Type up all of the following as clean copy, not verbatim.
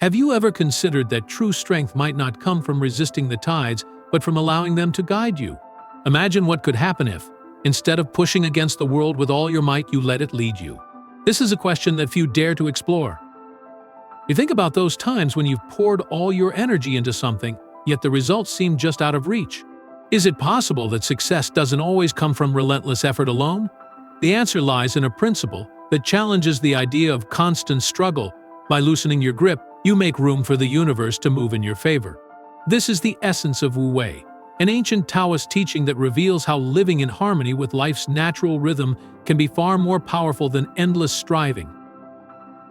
Have you ever considered that true strength might not come from resisting the tides, but from allowing them to guide you? Imagine what could happen if, instead of pushing against the world with all your might, you let it lead you. This is a question that few dare to explore. You think about those times when you've poured all your energy into something, yet the results seem just out of reach. Is it possible that success doesn't always come from relentless effort alone? The answer lies in a principle that challenges the idea of constant struggle. By loosening your grip, you make room for the universe to move in your favor. This is the essence of Wu-Wei, an ancient Taoist teaching that reveals how living in harmony with life's natural rhythm can be far more powerful than endless striving.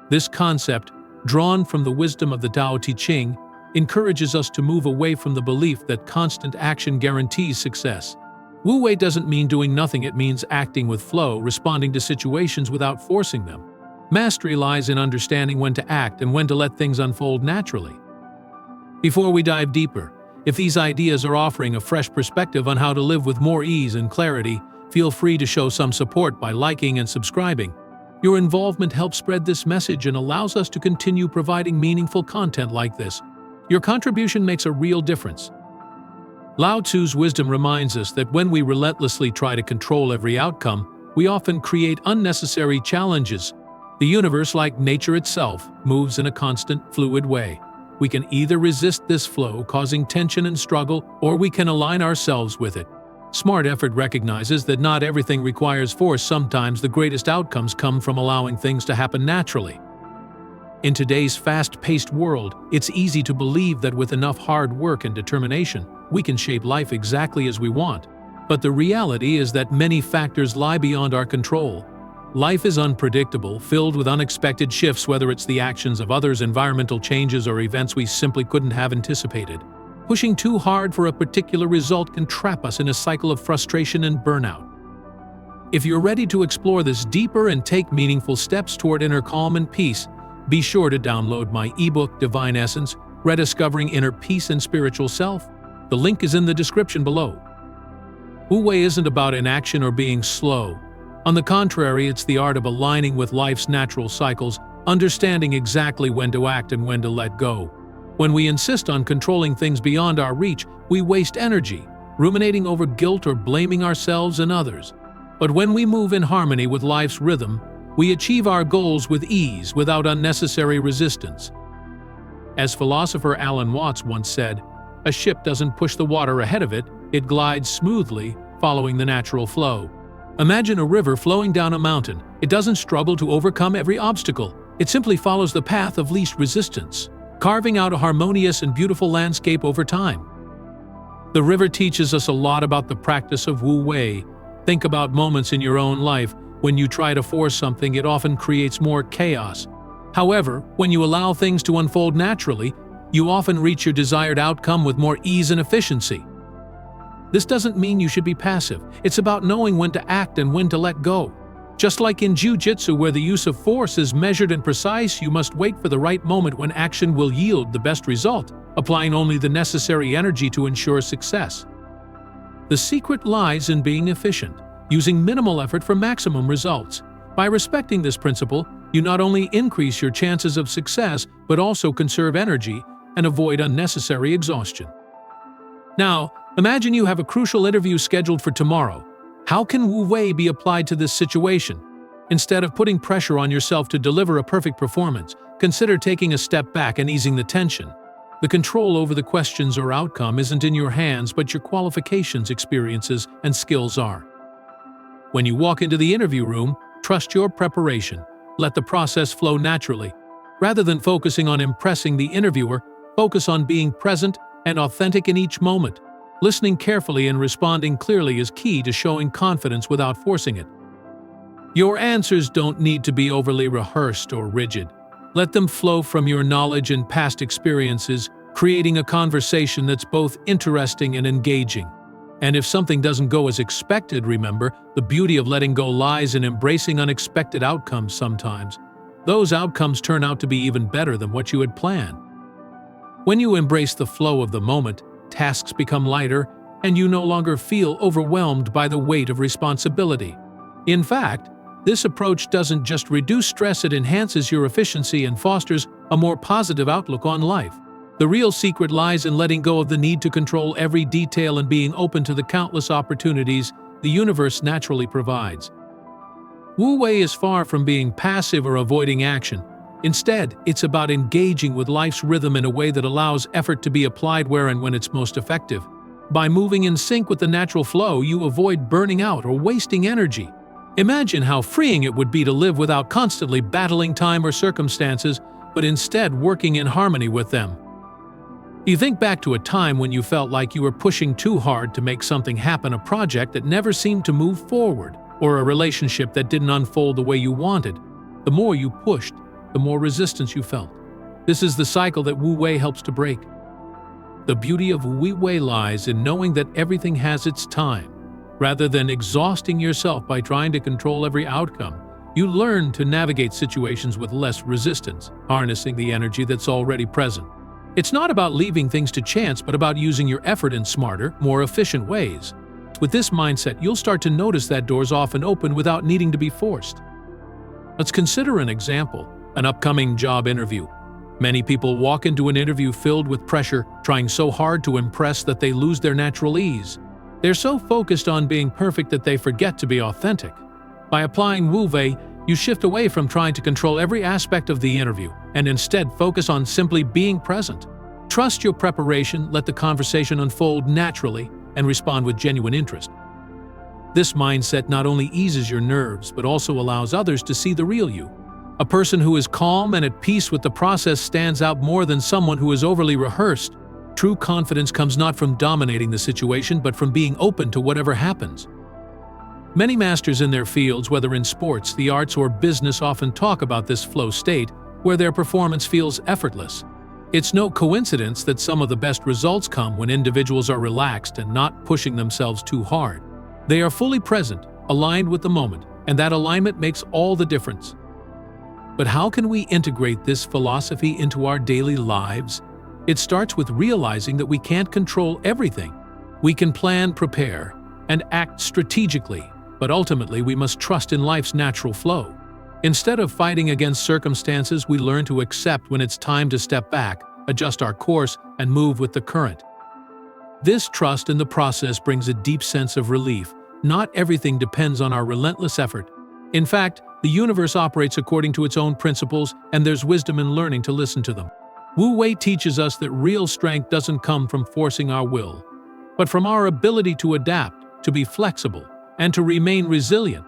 This concept, drawn from the wisdom of the Tao Te Ching, encourages us to move away from the belief that constant action guarantees success. Wu-Wei doesn't mean doing nothing, it means acting with flow, responding to situations without forcing them. Mastery lies in understanding when to act and when to let things unfold naturally. Before we dive deeper, if these ideas are offering a fresh perspective on how to live with more ease and clarity, feel free to show some support by liking and subscribing. Your involvement helps spread this message and allows us to continue providing meaningful content like this. Your contribution makes a real difference. Lao Tzu's wisdom reminds us that when we relentlessly try to control every outcome, we often create unnecessary challenges. The universe, like nature itself, moves in a constant, fluid way. We can either resist this flow, causing tension and struggle, or we can align ourselves with it. Smart effort recognizes that not everything requires force. Sometimes the greatest outcomes come from allowing things to happen naturally. In today's fast-paced world, it's easy to believe that with enough hard work and determination, we can shape life exactly as we want. But the reality is that many factors lie beyond our control. Life is unpredictable, filled with unexpected shifts, whether it's the actions of others, environmental changes, or events we simply couldn't have anticipated. Pushing too hard for a particular result can trap us in a cycle of frustration and burnout. If you're ready to explore this deeper and take meaningful steps toward inner calm and peace, be sure to download my ebook, Divine Essence, Rediscovering Inner Peace and Spiritual Self. The link is in the description below. Wu-Wei isn't about inaction or being slow. On the contrary, it's the art of aligning with life's natural cycles, understanding exactly when to act and when to let go. When we insist on controlling things beyond our reach, we waste energy, ruminating over guilt or blaming ourselves and others. But when we move in harmony with life's rhythm, we achieve our goals with ease, without unnecessary resistance. As philosopher Alan Watts once said, "A ship doesn't push the water ahead of it, it glides smoothly, following the natural flow." Imagine a river flowing down a mountain. It doesn't struggle to overcome every obstacle. It simply follows the path of least resistance, carving out a harmonious and beautiful landscape over time. The river teaches us a lot about the practice of Wu-Wei. Think about moments in your own life when you try to force something, it often creates more chaos. However, when you allow things to unfold naturally, you often reach your desired outcome with more ease and efficiency. This doesn't mean you should be passive. It's about knowing when to act and when to let go. Just like in jiu-jitsu, where the use of force is measured and precise, you must wait for the right moment when action will yield the best result, applying only the necessary energy to ensure success. The secret lies in being efficient, using minimal effort for maximum results. By respecting this principle, you not only increase your chances of success, but also conserve energy and avoid unnecessary exhaustion. Now, imagine you have a crucial interview scheduled for tomorrow. How can Wu-Wei be applied to this situation? Instead of putting pressure on yourself to deliver a perfect performance, consider taking a step back and easing the tension. The control over the questions or outcome isn't in your hands, but your qualifications, experiences, and skills are. When you walk into the interview room, trust your preparation. Let the process flow naturally. Rather than focusing on impressing the interviewer, focus on being present and authentic in each moment. Listening carefully and responding clearly is key to showing confidence without forcing it. Your answers don't need to be overly rehearsed or rigid. Let them flow from your knowledge and past experiences, creating a conversation that's both interesting and engaging. And if something doesn't go as expected, remember, the beauty of letting go lies in embracing unexpected outcomes sometimes. Those outcomes turn out to be even better than what you had planned. When you embrace the flow of the moment, tasks become lighter, and you no longer feel overwhelmed by the weight of responsibility. In fact, this approach doesn't just reduce stress, it enhances your efficiency and fosters a more positive outlook on life. The real secret lies in letting go of the need to control every detail and being open to the countless opportunities the universe naturally provides. Wu-Wei is far from being passive or avoiding action. Instead, it's about engaging with life's rhythm in a way that allows effort to be applied where and when it's most effective. By moving in sync with the natural flow, you avoid burning out or wasting energy. Imagine how freeing it would be to live without constantly battling time or circumstances, but instead working in harmony with them. You think back to a time when you felt like you were pushing too hard to make something happen, a project that never seemed to move forward, or a relationship that didn't unfold the way you wanted. The more you pushed, the more resistance you felt. This is the cycle that Wu-Wei helps to break. The beauty of Wu-Wei lies in knowing that everything has its time. Rather than exhausting yourself by trying to control every outcome, you learn to navigate situations with less resistance, harnessing the energy that's already present. It's not about leaving things to chance, but about using your effort in smarter, more efficient ways. With this mindset, you'll start to notice that doors often open without needing to be forced. Let's consider an example, an upcoming job interview. Many people walk into an interview filled with pressure, trying so hard to impress that they lose their natural ease. They're so focused on being perfect that they forget to be authentic. By applying Wu-Wei, you shift away from trying to control every aspect of the interview and instead focus on simply being present. Trust your preparation, let the conversation unfold naturally, and respond with genuine interest. This mindset not only eases your nerves but also allows others to see the real you. A person who is calm and at peace with the process stands out more than someone who is overly rehearsed. True confidence comes not from dominating the situation but from being open to whatever happens. Many masters in their fields, whether in sports, the arts, or business, often talk about this flow state where their performance feels effortless. It's no coincidence that some of the best results come when individuals are relaxed and not pushing themselves too hard. They are fully present, aligned with the moment, and that alignment makes all the difference. But how can we integrate this philosophy into our daily lives? It starts with realizing that we can't control everything. We can plan, prepare, and act strategically, but ultimately we must trust in life's natural flow. Instead of fighting against circumstances, we learn to accept when it's time to step back, adjust our course, and move with the current. This trust in the process brings a deep sense of relief. Not everything depends on our relentless effort. In fact, the universe operates according to its own principles, and there's wisdom in learning to listen to them. Wu-Wei teaches us that real strength doesn't come from forcing our will, but from our ability to adapt, to be flexible, and to remain resilient.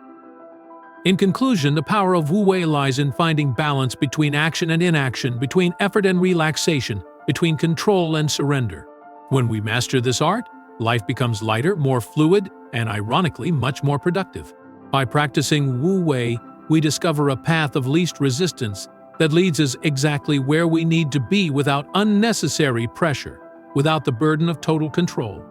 In conclusion, the power of Wu-Wei lies in finding balance between action and inaction, between effort and relaxation, between control and surrender. When we master this art, life becomes lighter, more fluid, and ironically, much more productive. By practicing Wu-Wei, we discover a path of least resistance that leads us exactly where we need to be without unnecessary pressure, without the burden of total control.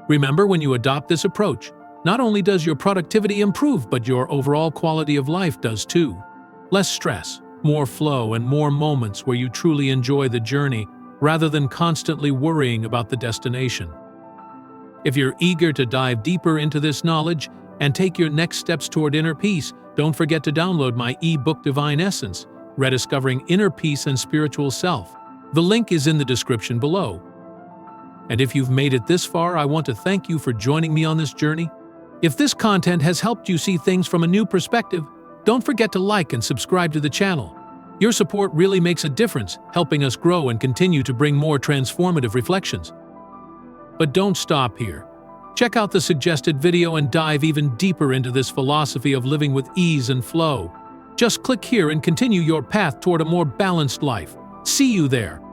Remember, when you adopt this approach, not only does your productivity improve, but your overall quality of life does too. Less stress, more flow, and more moments where you truly enjoy the journey rather than constantly worrying about the destination. If you're eager to dive deeper into this knowledge and take your next steps toward inner peace, don't forget to download my ebook Divine Essence, Rediscovering Inner Peace and Spiritual Self. The link is in the description below. And if you've made it this far, I want to thank you for joining me on this journey. If this content has helped you see things from a new perspective, don't forget to like and subscribe to the channel. Your support really makes a difference, helping us grow and continue to bring more transformative reflections. But don't stop here. Check out the suggested video and dive even deeper into this philosophy of living with ease and flow. Just click here and continue your path toward a more balanced life. See you there.